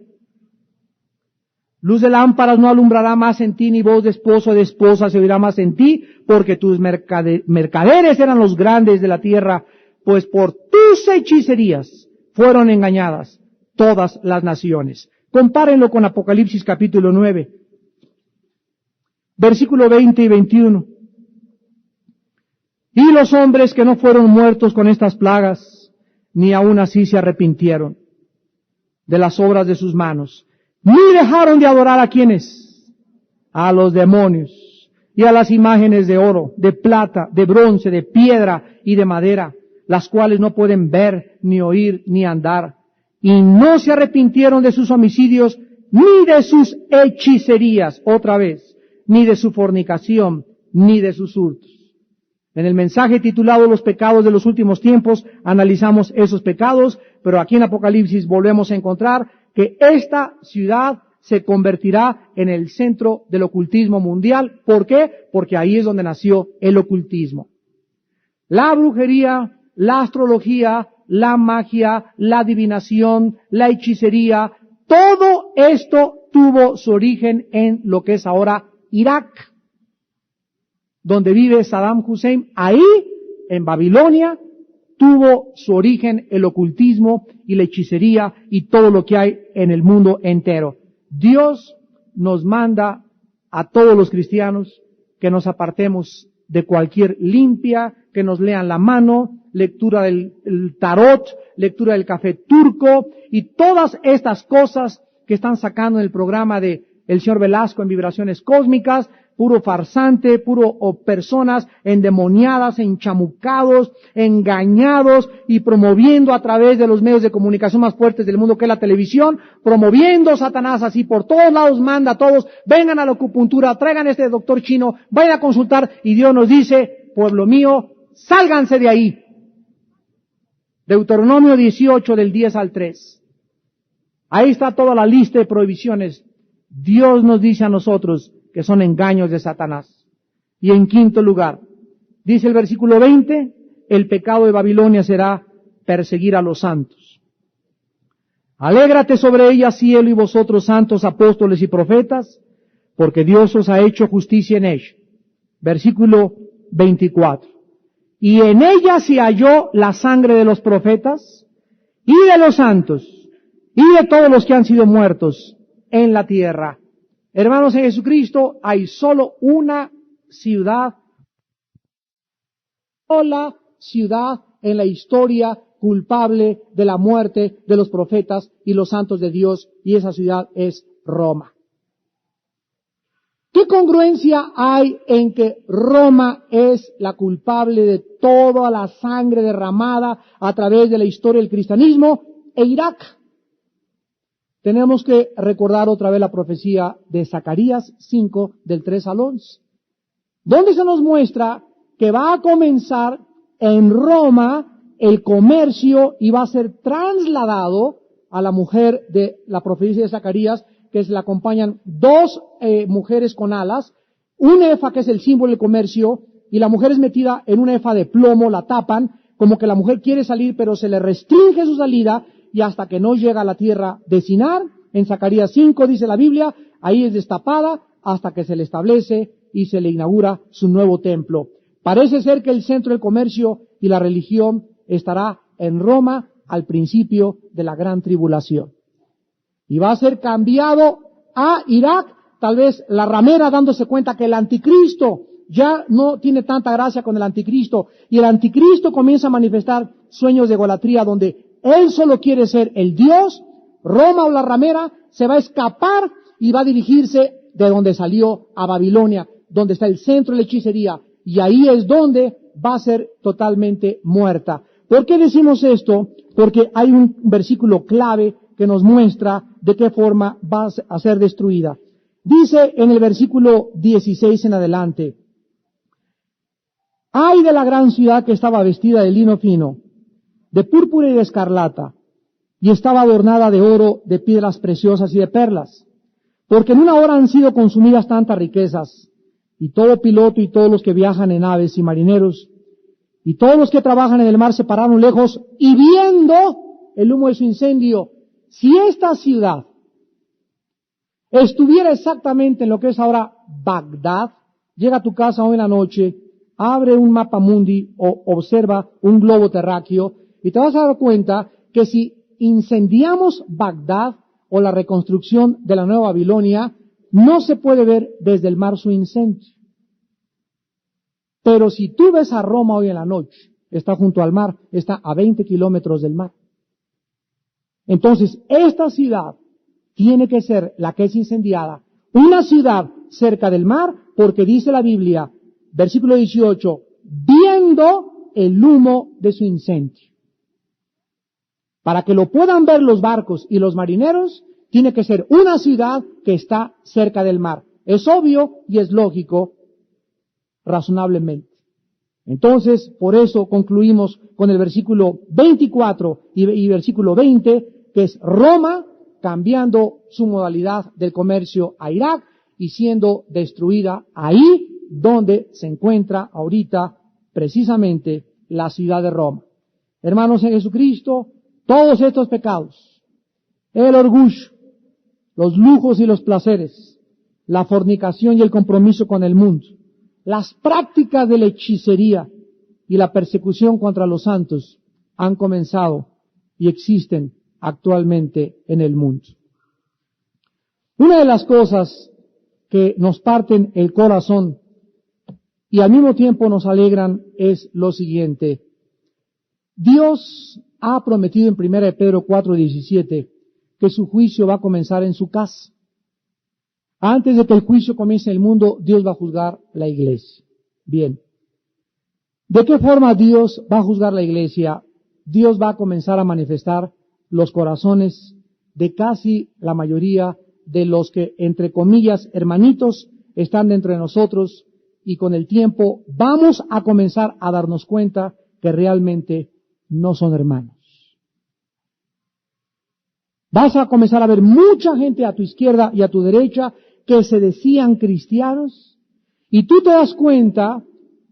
Luz de lámparas no alumbrará más en ti, ni voz de esposo o de esposa se oirá más en ti, porque tus mercaderes eran los grandes de la tierra, pues por tus hechicerías fueron engañadas todas las naciones. Compárenlo con Apocalipsis capítulo 9, versículo 20 y 21. Y los hombres que no fueron muertos con estas plagas, ni aun así se arrepintieron de las obras de sus manos, ni dejaron de adorar a quienes, a los demonios, y a las imágenes de oro, de plata, de bronce, de piedra y de madera, las cuales no pueden ver, ni oír, ni andar, y no se arrepintieron de sus homicidios, ni de sus hechicerías, otra vez, ni de su fornicación, ni de sus hurtos. En el mensaje titulado Los pecados de los últimos tiempos, analizamos esos pecados, pero aquí en Apocalipsis volvemos a encontrar que esta ciudad se convertirá en el centro del ocultismo mundial. ¿Por qué? Porque ahí es donde nació el ocultismo. La brujería, la astrología, la magia, la adivinación, la hechicería, todo esto tuvo su origen en lo que es ahora Irak, donde vive Saddam Hussein. Ahí, en Babilonia, tuvo su origen el ocultismo y la hechicería y todo lo que hay en el mundo entero. Dios nos manda a todos los cristianos que nos apartemos de cualquier limpia, que nos lean la mano, lectura del tarot, lectura del café turco y todas estas cosas que están sacando en el programa de el señor Velasco en Vibraciones Cósmicas, puro farsante, personas endemoniadas, enchamucados, engañados y promoviendo a través de los medios de comunicación más fuertes del mundo que es la televisión, promoviendo Satanás así por todos lados, manda a todos, vengan a la acupuntura, traigan este doctor chino, vayan a consultar y Dios nos dice, pueblo mío, sálganse de ahí. Deuteronomio 18 del 10 al 3. Ahí está toda la lista de prohibiciones. Dios nos dice a nosotros que son engaños de Satanás. Y en quinto lugar, dice el versículo 20, el pecado de Babilonia será perseguir a los santos. Alégrate sobre ella, cielo, y vosotros santos apóstoles y profetas, porque Dios os ha hecho justicia en ella. Versículo 24. Y en ella se halló la sangre de los profetas y de los santos y de todos los que han sido muertos en la tierra. Hermanos en Jesucristo, hay solo una ciudad, sola ciudad en la historia culpable de la muerte de los profetas y los santos de Dios, y esa ciudad es Roma. ¿Qué congruencia hay en que Roma es la culpable de toda la sangre derramada a través de la historia del cristianismo e Irak? Tenemos que recordar otra vez la profecía de Zacarías 5, del 3 al 11, donde se nos muestra que va a comenzar en Roma el comercio y va a ser trasladado a la mujer de la profecía de Zacarías, que se le acompañan dos mujeres con alas, un efa, que es el símbolo del comercio, y la mujer es metida en un efa de plomo, la tapan, como que la mujer quiere salir, pero se le restringe su salida, y hasta que no llega a la tierra de Sinar, en Zacarías 5 dice la Biblia, ahí es destapada hasta que se le establece y se le inaugura su nuevo templo. Parece ser que el centro del comercio y la religión estará en Roma al principio de la gran tribulación. Y va a ser cambiado a Irak, tal vez la ramera dándose cuenta que el anticristo ya no tiene tanta gracia con el anticristo, y el anticristo comienza a manifestar sueños de idolatría donde él solo quiere ser el Dios. Roma o la ramera se va a escapar y va a dirigirse de donde salió a Babilonia, donde está el centro de la hechicería, y ahí es donde va a ser totalmente muerta. ¿Por qué decimos esto? Porque hay un versículo clave que nos muestra de qué forma va a ser destruida. Dice en el versículo 16 en adelante: ay de la gran ciudad que estaba vestida de lino fino, de púrpura y de escarlata, y estaba adornada de oro, de piedras preciosas y de perlas, porque en una hora han sido consumidas tantas riquezas, y todo piloto y todos los que viajan en aves y marineros, y todos los que trabajan en el mar se pararon lejos, y viendo el humo de su incendio. Si esta ciudad estuviera exactamente en lo que es ahora Bagdad, llega a tu casa hoy en la noche, abre un mapa mundi o observa un globo terráqueo y te vas a dar cuenta que si incendiamos Bagdad o la reconstrucción de la Nueva Babilonia, no se puede ver desde el mar su incendio. Pero si tú ves a Roma hoy en la noche, está junto al mar, está a 20 kilómetros del mar. Entonces, esta ciudad tiene que ser la que es incendiada, una ciudad cerca del mar, porque dice la Biblia, versículo 18, viendo el humo de su incendio. Para que lo puedan ver los barcos y los marineros, tiene que ser una ciudad que está cerca del mar. Es obvio y es lógico, razonablemente. Entonces, por eso concluimos con el versículo 24 y versículo 20, que es Roma cambiando su modalidad del comercio a Irak y siendo destruida ahí donde se encuentra ahorita precisamente la ciudad de Roma. Hermanos en Jesucristo, todos estos pecados, el orgullo, los lujos y los placeres, la fornicación y el compromiso con el mundo, las prácticas de la hechicería y la persecución contra los santos han comenzado y existen actualmente en el mundo. Una de las cosas que nos parten el corazón y al mismo tiempo nos alegran es lo siguiente. Dios ha prometido en 1 Pedro 4:17 que su juicio va a comenzar en su casa. Antes de que el juicio comience en el mundo, Dios va a juzgar la iglesia. Bien. ¿De qué forma Dios va a juzgar la iglesia? Dios va a comenzar a manifestar los corazones de casi la mayoría de los que, entre comillas, hermanitos, están dentro de nosotros, y con el tiempo vamos a comenzar a darnos cuenta que realmente no son hermanos. Vas a comenzar a ver mucha gente a tu izquierda y a tu derecha que se decían cristianos, y tú te das cuenta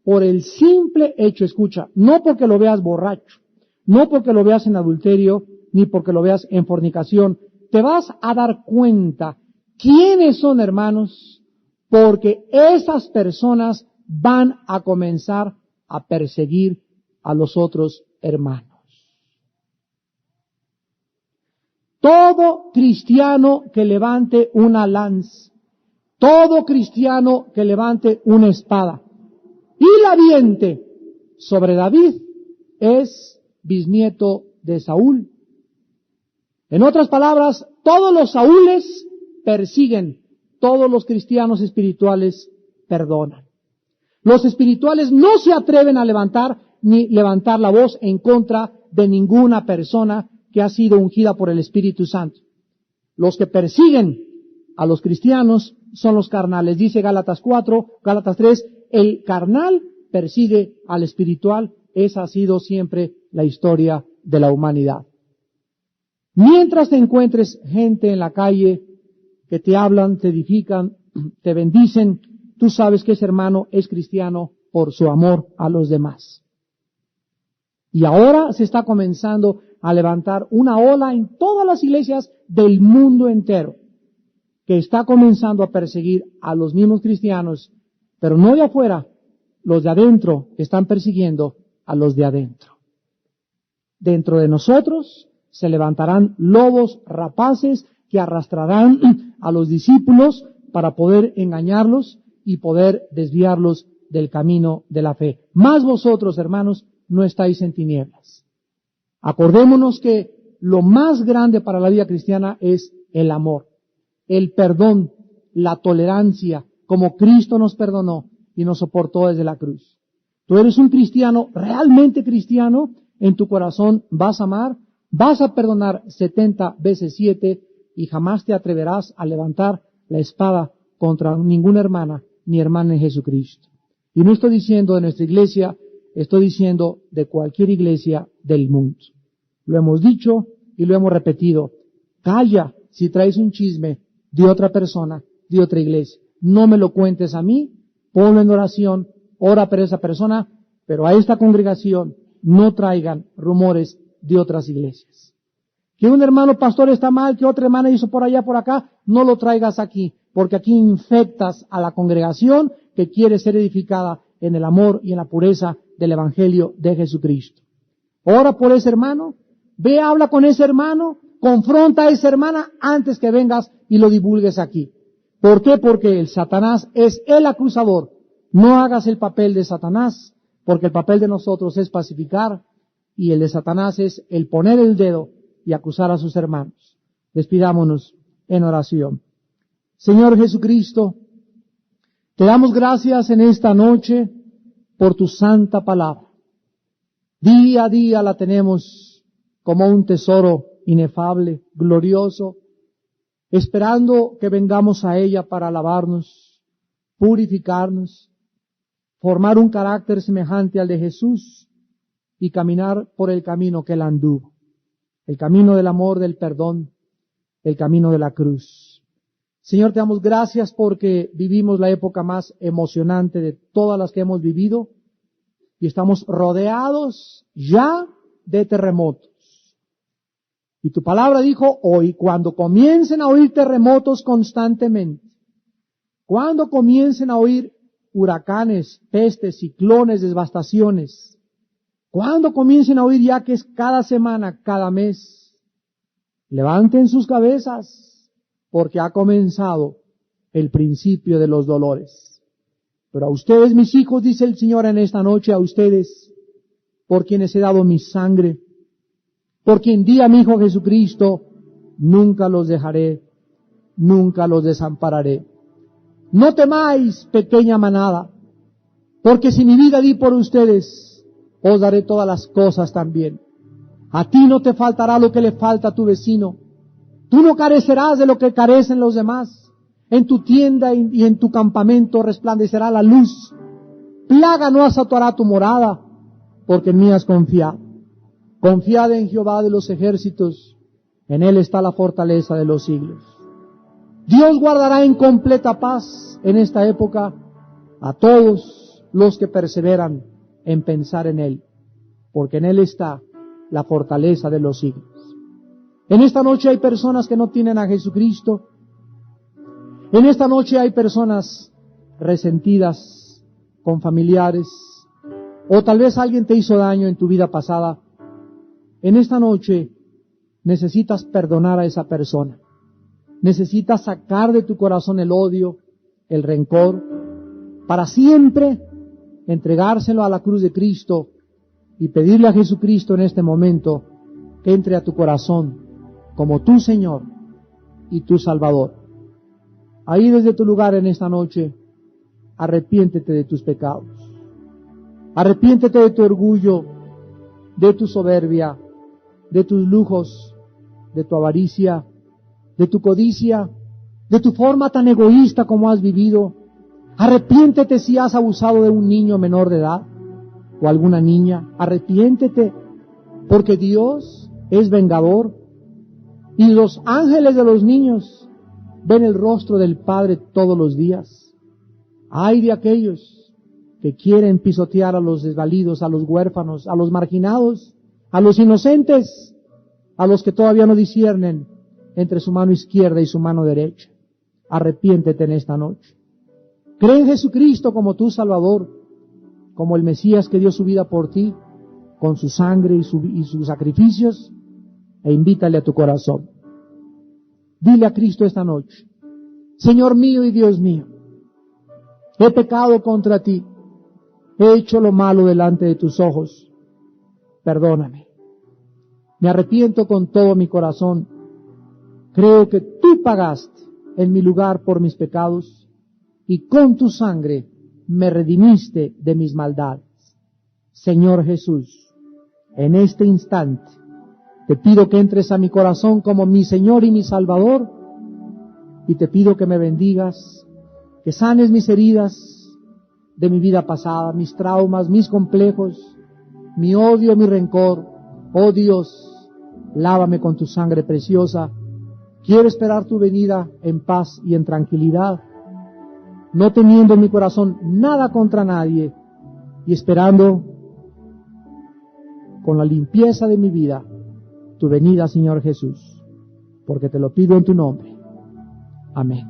por el simple hecho, escucha, no porque lo veas borracho, no porque lo veas en adulterio, ni porque lo veas en fornicación, te vas a dar cuenta quiénes son hermanos, porque esas personas van a comenzar a perseguir a los otros hermanos. Todo cristiano que levante una lanza, todo cristiano que levante una espada y la aviente sobre David es bisnieto de Saúl. En otras palabras, todos los Saúles persiguen, todos los cristianos espirituales perdonan. Los espirituales no se atreven a levantar la voz en contra de ninguna persona que ha sido ungida por el Espíritu Santo. Los que persiguen a los cristianos son los carnales. Dice Gálatas 3, el carnal persigue al espiritual. Esa ha sido siempre la historia de la humanidad. Mientras te encuentres gente en la calle que te hablan, te edifican, te bendicen, tú sabes que ese hermano es cristiano por su amor a los demás. Y ahora se está comenzando a levantar una ola en todas las iglesias del mundo entero, que está comenzando a perseguir a los mismos cristianos, pero no de afuera, los de adentro están persiguiendo a los de adentro. Dentro de nosotros se levantarán lobos rapaces que arrastrarán a los discípulos para poder engañarlos y poder desviarlos del camino de la fe. Mas vosotros, hermanos, no estáis en tinieblas. Acordémonos que lo más grande para la vida cristiana es el amor, el perdón, la tolerancia, como Cristo nos perdonó y nos soportó desde la cruz. Tú eres un cristiano, realmente cristiano, en tu corazón vas a amar, vas a perdonar 70 veces 7 y jamás te atreverás a levantar la espada contra ninguna hermana ni hermana en Jesucristo. Y no estoy diciendo de nuestra iglesia, estoy diciendo de cualquier iglesia del mundo. Lo hemos dicho y lo hemos repetido. Calla si traes un chisme de otra persona, de otra iglesia. No me lo cuentes a mí, ponlo en oración, ora por esa persona, pero a esta congregación no traigan rumores de otras iglesias. Que un hermano pastor está mal, que otra hermana hizo por allá, por acá, no lo traigas aquí, porque aquí infectas a la congregación que quiere ser edificada en el amor y en la pureza del Evangelio de Jesucristo. Ora por ese hermano, ve, habla con ese hermano, confronta a esa hermana antes que vengas y lo divulgues aquí. ¿Por qué? Porque el Satanás es el acusador. No hagas el papel de Satanás, porque el papel de nosotros es pacificar y el de Satanás es el poner el dedo y acusar a sus hermanos. Despidámonos en oración. Señor Jesucristo, te damos gracias en esta noche por tu santa palabra. Día a día la tenemos como un tesoro inefable, glorioso, esperando que vengamos a ella para alabarnos, purificarnos, formar un carácter semejante al de Jesús y caminar por el camino que él anduvo, el camino del amor, del perdón, el camino de la cruz. Señor, te damos gracias porque vivimos la época más emocionante de todas las que hemos vivido y estamos rodeados ya de terremotos. Y tu palabra dijo hoy, cuando comiencen a oír terremotos constantemente, cuando comiencen a oír huracanes, pestes, ciclones, devastaciones, cuando comiencen a oír ya que es cada semana, cada mes, levanten sus cabezas, porque ha comenzado el principio de los dolores. Pero a ustedes, mis hijos, dice el Señor en esta noche, a ustedes, por quienes he dado mi sangre, por quien di a mi Hijo Jesucristo, nunca los dejaré, nunca los desampararé. No temáis, pequeña manada, porque si mi vida di por ustedes, os daré todas las cosas también. A ti no te faltará lo que le falta a tu vecino. Tú no carecerás de lo que carecen los demás. En tu tienda y en tu campamento resplandecerá la luz. Plaga no azotará tu morada, porque en mí has confiado. Confiad en Jehová de los ejércitos, en Él está la fortaleza de los siglos. Dios guardará en completa paz en esta época a todos los que perseveran en pensar en Él, porque en Él está la fortaleza de los siglos. En esta noche hay personas que no tienen a Jesucristo. En esta noche hay personas resentidas con familiares, o tal vez alguien te hizo daño en tu vida pasada. En esta noche necesitas perdonar a esa persona. Necesitas sacar de tu corazón el odio, el rencor, para siempre entregárselo a la cruz de Cristo y pedirle a Jesucristo en este momento que entre a tu corazón como tu Señor y tu Salvador. Ahí desde tu lugar en esta noche, arrepiéntete de tus pecados. Arrepiéntete de tu orgullo, de tu soberbia, de tus lujos, de tu avaricia, de tu codicia, de tu forma tan egoísta como has vivido. Arrepiéntete si has abusado de un niño menor de edad o alguna niña. Arrepiéntete, porque Dios es vengador y los ángeles de los niños ven el rostro del Padre todos los días. Ay de aquellos que quieren pisotear a los desvalidos, a los huérfanos, a los marginados, a los inocentes, a los que todavía no disciernen entre su mano izquierda y su mano derecha. Arrepiéntete en esta noche. Cree en Jesucristo como tu Salvador, como el Mesías que dio su vida por ti, con su sangre y sus sacrificios, e invítale a tu corazón. Dile a Cristo esta noche: Señor mío y Dios mío, he pecado contra ti, he hecho lo malo delante de tus ojos, perdóname. Me arrepiento con todo mi corazón, creo que tú pagaste en mi lugar por mis pecados, y con tu sangre me redimiste de mis maldades. Señor Jesús, en este instante te pido que entres a mi corazón como mi Señor y mi Salvador, y te pido que me bendigas, que sanes mis heridas de mi vida pasada, mis traumas, mis complejos, mi odio, mi rencor. Oh Dios, lávame con tu sangre preciosa. Quiero esperar tu venida en paz y en tranquilidad, no teniendo en mi corazón nada contra nadie, y esperando con la limpieza de mi vida tu venida, Señor Jesús, porque te lo pido en tu nombre. Amén.